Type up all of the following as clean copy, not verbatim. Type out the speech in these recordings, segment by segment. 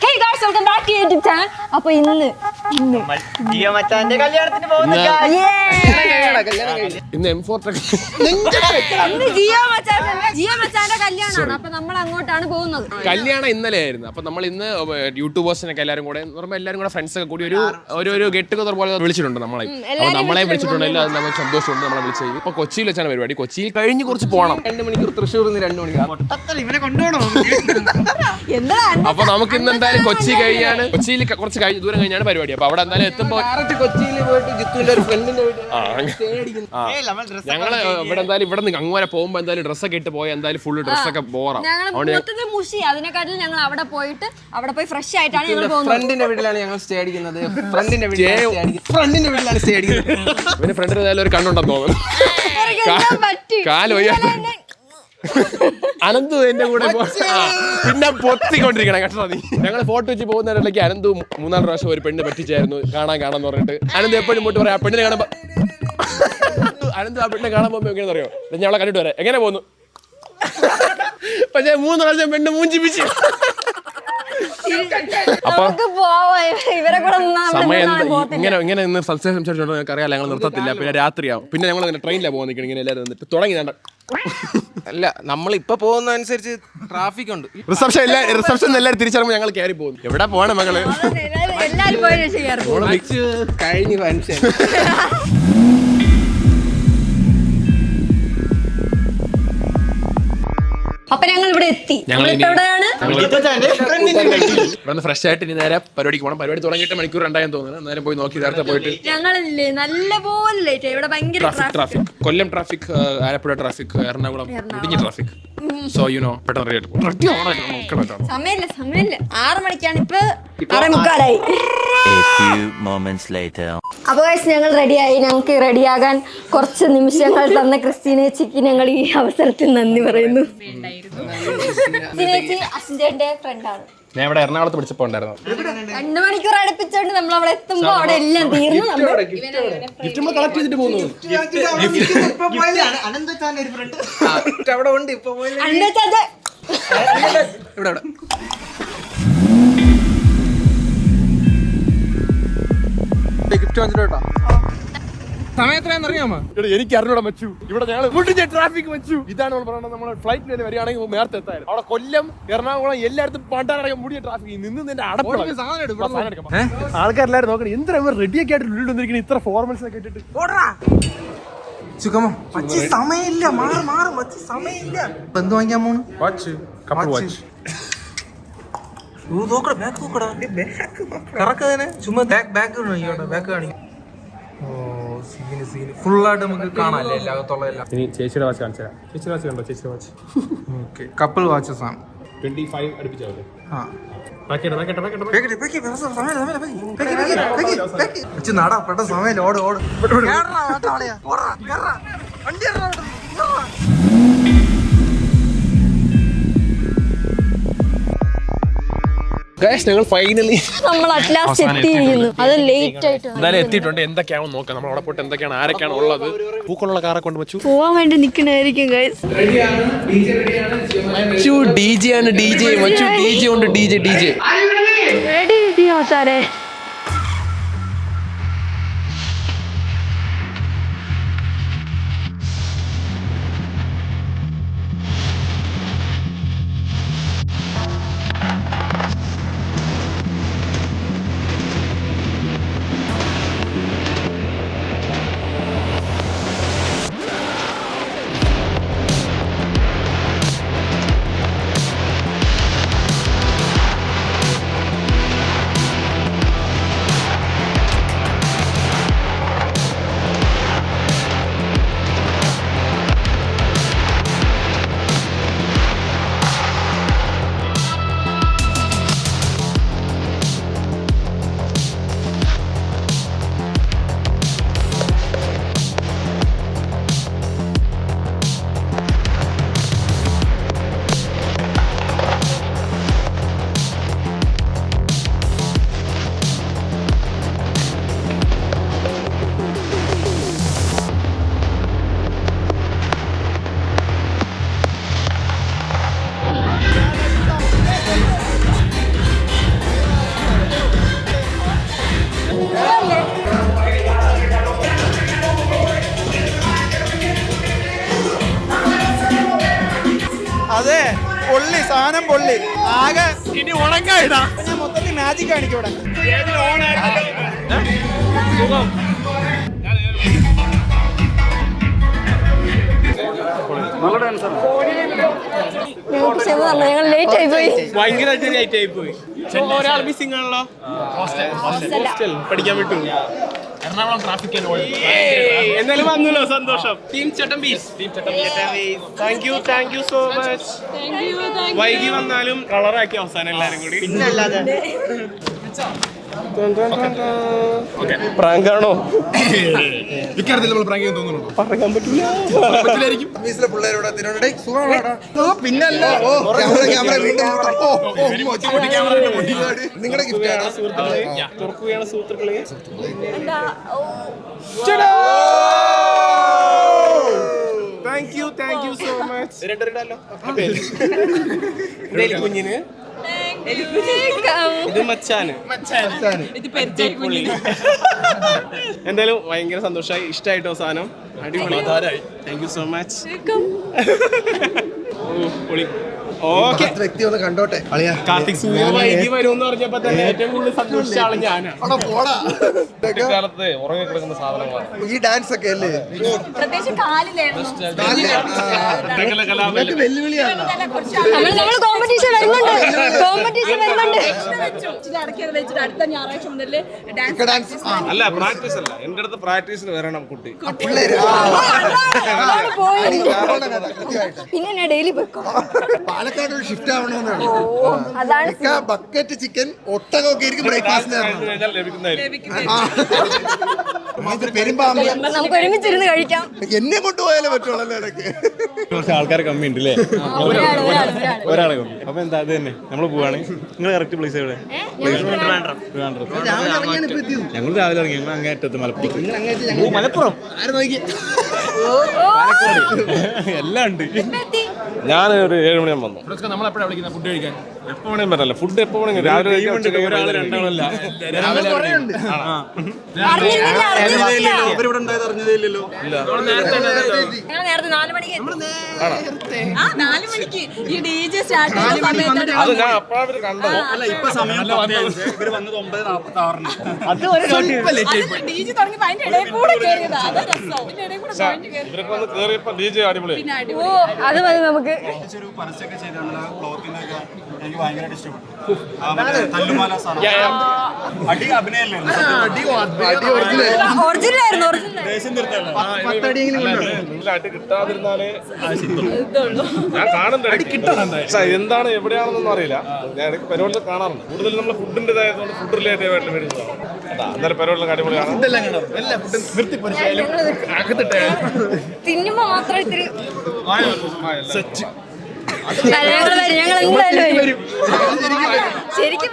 Hey guys, welcome back to YouTube channel. അപ്പൊ ഇന്ന് ജിയോ മച്ചാന്റെ കല്യാണത്തിന് പോകുന്നു. ഇന്ന് M4 ജിയോ മച്ചാന്റെ കല്യാണമാണ്. അപ്പൊ നമ്മൾ അങ്ങോട്ടാണ് പോകുന്നത്. കല്യാണം ഇന്നലെ ആയിരുന്നു. അപ്പൊ നമ്മൾ ഇന്ന് യൂട്യൂബേഴ്സിനൊക്കെ എല്ലാവരും കൂടെ ഫ്രണ്ട്സ് ഒക്കെ കൂടി ഒരു ഗെറ്റ് ടുഗദർ പോലെ വിളിച്ചിട്ടുണ്ട് നമ്മളെ. അപ്പൊ നമ്മളെ വിളിച്ചിട്ടുണ്ട്. എല്ലാം നമുക്ക് സന്തോഷമുണ്ട്. നമ്മളെ വിളിച്ചത് ഇപ്പൊ കൊച്ചിയിൽ വെച്ചാണ് പരിപാടി. കൊച്ചിയിൽ കഴിഞ്ഞ് കുറച്ച് പോകണം. 2 മണിക്കൂർ തൃശ്ശൂരിൽ നിന്ന് 2 മണിക്കൂർ ഇവനെ കൊണ്ടുപോകണം. അപ്പൊ നമുക്ക് ഇന്ന് എന്തായാലും കൊച്ചി കഴിഞ്ഞാണ്. കൊച്ചിയിൽ കുറച്ച് ദൂരം കഴിഞ്ഞാണ് പരിപാടി. അപ്പൊ അവിടെ എന്തായാലും എത്തുമ്പോ കൊച്ചിയിൽ പോയിട്ട് ജിത്തുവിന്റെ ഒരു ഫ്രണ്ടിന്റെ ഞങ്ങള് ഇവിടെ എന്തായാലും ഇവിടെ നിന്ന് അങ്ങ് വരെ പോകുമ്പോ എന്തായാലും ഡ്രസ്സൊക്കെ ഇട്ട് പോയാൽ എന്തായാലും ഫുള്ള് ഡ്രസ്സൊക്കെ പോറാം. അതിനെക്കാട്ടിലും ഞങ്ങൾ അവിടെ പോയി ഫ്രഷ് ആയിട്ടാണ് ഞങ്ങൾ പോകുന്നത്. ഫ്രണ്ടിന്റെ വീട്ടിലാണ് ഞങ്ങൾ സ്റ്റേ അടിക്കുന്നത്. ഫ്രണ്ടിന്റെ വീട്ടിലാണ് സ്റ്റേ അടിക്കുന്നത്. പിന്നെ ഫ്രണ്ടിന് ഏതായാലും ഒരു കണ്ണുണ്ടെന്ന് തോന്നുന്നു. കാലോ അനന്തു എന്റെ കൂടെ പിന്നെ പൊത്തിക്കൊണ്ടിരിക്കണം കേട്ടോ. നീ ഞങ്ങൾ ഫോട്ടോ വെച്ച് പോകുന്നതിനിടയ്ക്ക് അനന്തു 3-4 പ്രാവശ്യം ഒരു പെണ്ണ് പറ്റിച്ചായിരുന്നു. കാണാന്ന് പറഞ്ഞിട്ട് അനന്ത് എപ്പോഴും ഇങ്ങോട്ട് പറയാം. ആ പെണ്ണിനെ കാണുമ്പോ അനന്ത് ആ പെണ്ണിനെ കാണാൻ പോകുമ്പോ എങ്ങനെയാണെന്ന് അറിയോ? ഞങ്ങളെ കണ്ടിട്ട് വരാം എങ്ങനെ പോന്നു. പക്ഷെ 3 പ്രാവശ്യം പെണ്ണ് മൂഞ്ചിപ്പിച്ചു. അപ്പൊ സമയം ഇങ്ങനെ ഇന്ന് സംസാരിച്ചോണ്ടോ ഞങ്ങൾക്ക് അറിയാം. ഞങ്ങൾ നിർത്തത്തില്ല. പിന്നെ രാത്രിയാവും. പിന്നെ ഞങ്ങൾ ട്രെയിനിലാണ് പോകാൻ നിൽക്കണം. ഇങ്ങനെ എല്ലാവരും വന്നിട്ട് തുടങ്ങി. അല്ല, നമ്മളിപ്പോ പോകുന്ന അനുസരിച്ച് ട്രാഫിക് ഉണ്ട്. റിസപ്ഷൻ എല്ലാവരും തിരിച്ചറിയുമ്പോൾ ഞങ്ങൾ കയറി പോകും. എവിടെ പോകണം മകള്? കഴിഞ്ഞു മനുഷ്യൻ. അപ്പൊ ഞങ്ങൾ ഇവിടെ എത്തി. ഇവിടെ ഫ്രഷ് ആയിട്ട് ഇനി നേരെ പരിപാടിക്ക് പോകണം. പരിപാടി തുടങ്ങിയിട്ട് മണിക്കൂർ 2 തോന്നുന്നു. നേരം പോയി നോക്കി നേരത്തെ പോയിട്ട് ഞങ്ങളില്ലേ നല്ലപോലെ ലേറ്റ് ആയി. ഇവിടെ ഭയങ്കര traffic. Kollam traffic, Alappuzha traffic, Ernakulam ഇടുങ്ങി ട്രാഫിക്. സോ യു നോ പെട്ടെന്ന് സമയമില്ല 6 മണിക്കാണ്. ഇപ്പൊ 6:45. അപ്പൊ ഞങ്ങൾ റെഡിയായി. ഞങ്ങൾക്ക് റെഡിയാകാൻ കുറച്ച് നിമിഷങ്ങൾ തന്ന ക്രിസ്റ്റീനേച്ചിക്ക് ഞങ്ങൾ ഈ അവസരത്തിൽ നന്ദി പറയുന്നു. ക്രിസ്റ്റീനേച്ചി അസിന്റെ ഫ്രണ്ടാണ്. ഞാൻ ഇവിടെ എറണാകുളത്ത് പിടിച്ചപ്പോ ഉണ്ടായിരുന്നു. 2 മണിക്കൂർ അടുപ്പിച്ചോണ്ട് നമ്മൾ അവിടെ എത്തുമ്പോ അവിടെ എല്ലാം തീർന്നു. കളക്ട് ചെയ്തിട്ട് പോകുന്നു. അവിടെ ഉണ്ട്. ഇപ്പൊ ഇവിടെ ഗിഫ്റ്റ് വാങ്ങിച്ചിട്ട് കേട്ടോ. സമയം എത്രയാണെന്ന് അറിയാമോ? എനിക്ക് അറിഞ്ഞൂടാ വെച്ചു. ഇവിടെ ഞങ്ങൾ ട്രാഫിക് വെച്ചു. ഇതാണ് നമ്മൾ പറയുന്നത്. നമ്മൾ ഫ്ലൈറ്റ് വരെ വരികയാണെങ്കിൽ നേരത്തെ എത്തായിരുന്നു. അവിടെ കൊല്ലം, എറണാകുളം എല്ലായിടത്തും പണ്ടാറടക്കം മുടിയ ട്രാഫിക് നിന്ന് നിന്റെ ആൾക്കാരെല്ലാരും നോക്കണം. എന്തിനാ റെഡിയൊക്കെ ആയിട്ട് ഉള്ളിൽ വന്നിരിക്കുന്നത്? ഇത്ര ഫോർമൽസ് ഒക്കെ ഇട്ടിട്ട് സമയമില്ല. സമയമില്ല. എന്ത് വാങ്ങിക്കാൻ പോണു? വാച്ച്. ചുമ്മാ ബാക്ക് കാണിക്കും. ഫുള്ളായിട്ട് നമുക്ക് കാണാല്ലേ എല്ലാത്തുള്ള എല്ലാം. ഇനി ചേച്ചിയുടെ വാച്ച് കാണിച്ചു തരാം. ചേച്ചിയുടെ വാച്ച് കണ്ടോ? ചേച്ചിയുടെ വാച്ച് ഓക്കെ. കപ്പിൾ വാച്ചസ് ആണ്. 25 അടുപ്പിച്ചാവല്ലേ? നടാ പെട്ടെന്ന് സമയം. ഓട് ഞങ്ങൾ ഫൈനലി നമ്മൾ അറ്റ്ലാസ്റ്റ് എത്തിയിരിക്കുന്നു. അത് ലേറ്റ് ആയിട്ട് എന്തായാലും എത്തിയിട്ടുണ്ട്. എന്തൊക്കെയാണോ നോക്കാം. നമ്മൾ അവിടെ പോയിട്ട് എന്തൊക്കെയാണ്, ആരൊക്കെയാണ് ഉള്ളത്. പൂക്കളുള്ള കാറെ കൊണ്ട് വെച്ചു പോവാൻ വേണ്ടി നിൽക്കണായിരിക്കും ഗൈസ്. DJ ആണ്. DJ ഉണ്ട്. DJ റെഡി സാറേ. ഉള്ളി ആകെ ഇനി ഉണങ്ങായിടാ ഞാൻ മൊത്തത്തിൽ മാജിക് കാണിക്കും ഇവിടെ. ഞങ്ങൾക്ക് ക്ഷമ തരണം, ഞങ്ങൾ ലേറ്റ് ആയി പോയി. ഭയങ്കരമായിട്ട് ലൈറ്റ് ആയി പോയി. ഒരാൾ മിസ്സിംഗ് ആണല്ലോ. പഠിക്കാൻ വിട്ടു. എറണാകുളം ട്രാഫിക് എന്തായാലും വന്നല്ലോ, സന്തോഷം. Team Chattambees, thank you so much. വൈകി വന്നാലും കളറാക്കി അവസാനം എല്ലാരും കൂടി. പിന്നല്ലാതെ പ്രാങ്കാണോ? ഇക്കാര്യത്തിൽ നമ്മൾ പ്രാങ്ക് ചെയ്യാൻ തോന്നുന്നുണ്ടോ? പറയാൻ പറ്റില്ല. ഓഫീസിലെ പിള്ളേരോട് പിന്നല്ല നിങ്ങളുടെ ഗിഫ്റ്റ് തുറക്കുകയാണ് സുഹൃത്തുക്കളെ. Thank you so much. കുഞ്ഞിന് ഇത് മച്ചാന്. എന്തായാലും ഭയങ്കര സന്തോഷമായി, ഇഷ്ടമായിട്ടോ സാധനം. അടിപൊളി. Thank you so much. Okay, വ്യക്തി ഒന്ന് കണ്ടോട്ടെ അളിയാ. കാർത്തിക് സൂര്യ വൈകി വരുമെന്ന് പറഞ്ഞപ്പോ തന്നെ ഏറ്റവും കൂടുതൽ സന്തോഷിച്ച ആള് ഞാനാണ്. പോടാ കാലത്ത് ഉറങ്ങി കിടക്കുന്ന സാധനങ്ങളാണ് ഈ ഡാൻസ് ഒക്കെ അല്ലേ വെല്ലുവിളിയാണ്. നമ്മൾ കോമ്പറ്റീഷൻ വരുന്നുണ്ട്, കോമ്പറ്റീഷൻ വരുന്നുണ്ട്. ഡാൻസ് അല്ല, പ്രാക്ടീസ് അല്ല, എന്റെ അടുത്ത് പ്രാക്ടീസിന് വരണം കുട്ടി. പിള്ളേര് പിന്നെ ഞാൻ ഡെയിലി പോയിക്കോ. പാലക്കാട് ഒരു ഷിഫ്റ്റ് ആവണമെന്നാണ്. അതാണ് ബക്കറ്റ് ചിക്കൻ ഒട്ടകമൊക്കെ ആയിരിക്കും ബ്രേക്ക്ഫാസ്റ്റിന് പെരുമ്പാമ്പ്. നമുക്ക് ഒരുമിച്ചിരുന്ന് കഴിക്കാം. എന്നെ കൊണ്ടുപോയാലേ പറ്റുള്ളൂ ഇടയ്ക്ക്. കുറച്ച് ആൾക്കാരെ കമ്മി ഉണ്ട് അല്ലേ? ഒരാളെ കമ്മി. അപ്പൊ എന്താ അത് തന്നെ നമ്മള് പോവാണ്. നിങ്ങൾ കറക്റ്റ് പ്ലേസ് എവിടെ? ഞങ്ങൾ രാവിലെ ഇറങ്ങി. ഞങ്ങൾ അങ്ങേറ്റത്ത് മലപ്പുറം എല്ലാം ഉണ്ട്. ഞാൻ ഒരു 7 മണിയാകുമ്പോൾ വന്നു. നമ്മളെപ്പോഴാണ് വിളിക്കുന്നത് ഫുഡ് കഴിക്കാൻ? എപ്പോ വേണേലും പറ്റല്ല. ഫുഡ് എപ്പോ വേണമെങ്കിലും രാവിലെ ഒരാള് രണ്ടാളല്ല. അവരിവിടെ ഉണ്ടായത് അറിഞ്ഞതേ ഇല്ലല്ലോ. നേരത്തെ 4 മണിക്ക് അത് ഞാൻ അപ്പോഴാണ് കണ്ടത്. ഇപ്പൊ സമയം ഇവര് വന്നത് 9:46. ഇവരൊക്കെ വന്ന് കേറിയപ്പോ DJ അടിപൊളി. അത് മതി നമുക്ക്. ഒരു പരസ്യമൊക്കെ ചെയ്താണ് ക്ലോത്തിനൊക്കെ എനിക്ക് ഭയങ്കരമായിട്ട് ഇഷ്ടപ്പെട്ടു. തല്ലുമാല സാധനം അടി അഭിനയല്ലായിരുന്നു. ഒറിജിനൽ ആയിരുന്നു, ഒറിജിനൽ. ദേശം തീർത്തല്ല. അടി കിട്ടാതിരുന്നാലേ ഞാൻ കാണുന്നുണ്ട്. എന്താണ് എവിടെയാണെന്നൊന്നും അറിയില്ല. ഞാൻ ഇടയ്ക്ക് പരിപാടിയിൽ കാണാറുണ്ട്. കൂടുതൽ നമ്മൾ ഫുഡിൻ്റെതായതുകൊണ്ട് ഫുഡ് റിലേറ്റീവ് ആയിട്ട് മേടിച്ചതാണ്. അന്നേരം പരിപാടിയിലൊക്കെ അടിപൊളിയാണ്. തിന്നുമ്പോ മാത്രം ഇത്തിരി ഞങ്ങൾ എന്തായാലും വരും. ശരിക്കും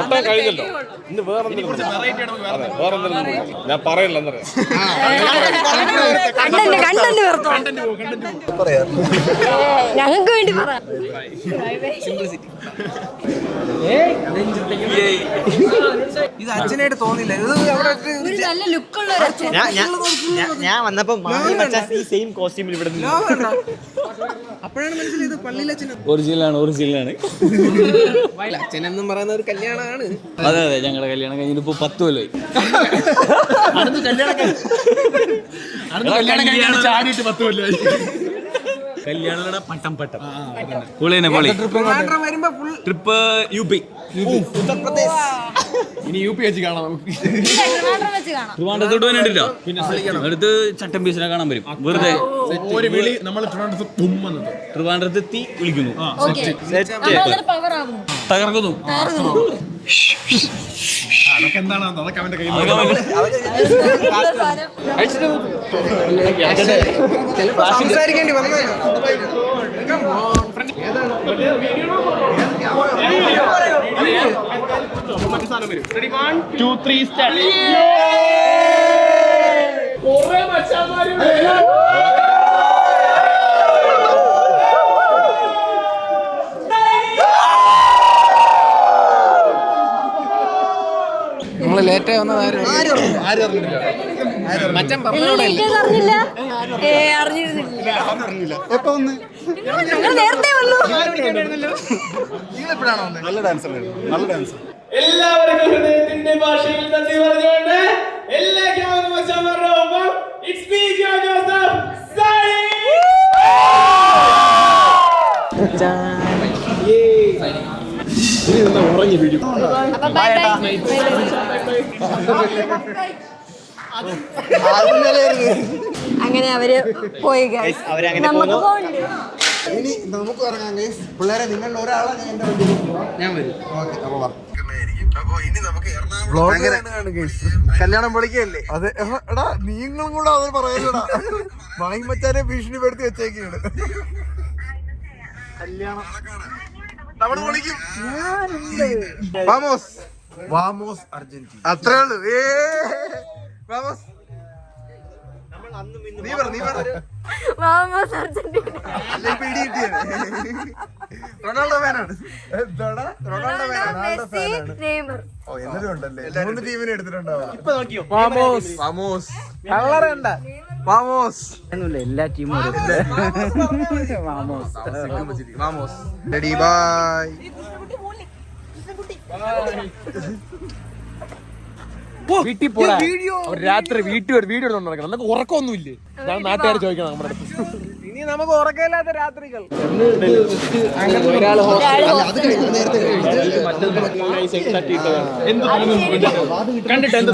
ഒട്ടാൻ കഴിഞ്ഞല്ലോ. ഇന്ന് വേറെന്തെങ്കിലും ഞാൻ പറയില്ല. എന്നറിയാം ഞങ്ങൾക്ക് വേണ്ടി പറ. ഇത് അച്ഛനായിട്ട് തോന്നില്ല. ഇത് ഒരു നല്ല ലുക്കുള്ള ഒരു അച്ഛൻ. ഞാൻ വന്നപ്പോ ഈ സെയിം കോസ്റ്റ്യൂമിൽ ഇവിടെ അപ്പോഴാണ് മനസ്സിലായത് പള്ളിയിലെ അച്ഛൻ. ഒറിജിനലാണ്. അച്ഛനെന്നും പറയുന്ന ഒരു കല്യാണമാണ്. അതെ ഞങ്ങളുടെ കല്യാണം കഴിഞ്ഞിട്ട് ഇപ്പൊ 10 കൊല്ലമായി. കല്യാണം പട്ടം പൊളിനെ പൊളി. വരുമ്പോ ഫുൾ ട്രിപ്പ് UP ഉത്തർപ്രദേശ്. ഇനി UP വെച്ച് കാണാം നമുക്ക്. വെച്ച് കാണാം. ട്രിവാൻഡ്രത്തോട്ട് വേണ്ടിട്ടില്ല. അടുത്ത് ചട്ടമ്പീസിനെ കാണാൻ വരും. വെറുതെ ഒരു വിളി നമ്മൾ ട്രിവാൻഡ്രത്തെത്തി വിളിക്കുന്നു. പവർ ആകുന്നു, തകർക്കുന്നു. അതൊക്കെ എന്താണ്? അതൊക്കെ അവന്റെ കയ്യിൽ സംസാരിക്കേണ്ടി വന്നതാണ്. Ready, 1, 2, 3, start. നമ്മള് ലേറ്റായി വന്നത് മച്ചൻ പറഞ്ഞോടല്ലേ. അറിഞ്ഞില്ല. അറിഞ്ഞിരുന്നില്ല. എപ്പോ വന്ന് ഞങ്ങൾ നേരത്തെ വന്നു. നല്ല ഡാൻസ് ഉണ്ടായിരുന്നു, നല്ല ഡാൻസ്. എല്ലാവർക്കും ഹൃദയത്തിന്റെ ഭാഷയിൽ നന്ദി പറഞ്ഞുകൊണ്ട് എല്ലാ ക്യാമറമാൻമാരുടെ ഒപ്പം it's me Jo Joseph signing. അപ്പൊ ബൈ ബൈ. അങ്ങനെ അവര് പോയി guys. അവരങ്ങനെ നമുക്ക് പോന്നു. പോകണ്ടേ? ഇനി നമുക്ക് ഇറങ്ങാം ഗൈസ്. പിള്ളേരെ നിങ്ങളുടെ ഒരാളെ ഞാൻ എന്റെ വണ്ടിയിൽ ഞാൻ വരും. ഓക്കെ, അപ്പൊ വാ. അപ്പൊ ഇനി നമുക്ക് കല്യാണം പൊളിക്കല്ലേ? അതെ. എടാ നീങ്ങളും കൂടെ അത് പറയലടാ. മായിമച്ചാനെ ഭീഷണിപ്പെടുത്തി വെച്ചേക്കാണ്. കല്യാണം നമ്മള് പൊളിക്കും. വാമോസ് വാമോസ് അർജന്റീന, അത്രേ ഉള്ളൂ. വാമോസ്. നീ പറ വാമോസ് അർജന്റീന. റൊണാൾഡോ ഫാനാണ്. റൊണാൾഡോ ഫാനാണ്. Messi, Neymar. ഓ, എന്നിട്ടും ഉണ്ടല്ലേ 3 ടീമിനെ എടുത്തിട്ടുണ്ടാവാം. വാമോസ് വാമോസ് കളറണ്ട വാമോസ് എല്ലാ ടീമും വാമോസ് വാമോസ്. Ready by. വീട്ടിൽ പോടാ. അവർ രാത്രി വീട്ടിൽ വീഡിയോ എടുത്തോണ്ട് നടക്കണം. നമുക്ക് ഉറക്കമൊന്നുമില്ലേ? ഞാൻ നാട്ടുകാർ ചോദിക്കണം നമ്മുടെ അടുത്ത്. ഇനി നമുക്ക് ഉറക്കമില്ലാത്ത രാത്രികൾ.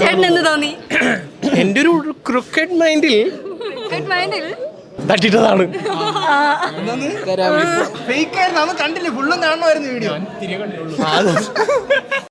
ചേട്ടൻ എന്ത് തോന്നി? എന്റെ ഒരു ക്രിക്കറ്റ് മൈൻഡിൽ Good mindൽ. തട്ടിട്ടതാണ്. ഫേക്ക് ആയിരുന്നു, അന്ന് കണ്ടില്ലേ? ഫുള്ളും കാണുമായിരുന്നു വീഡിയോ.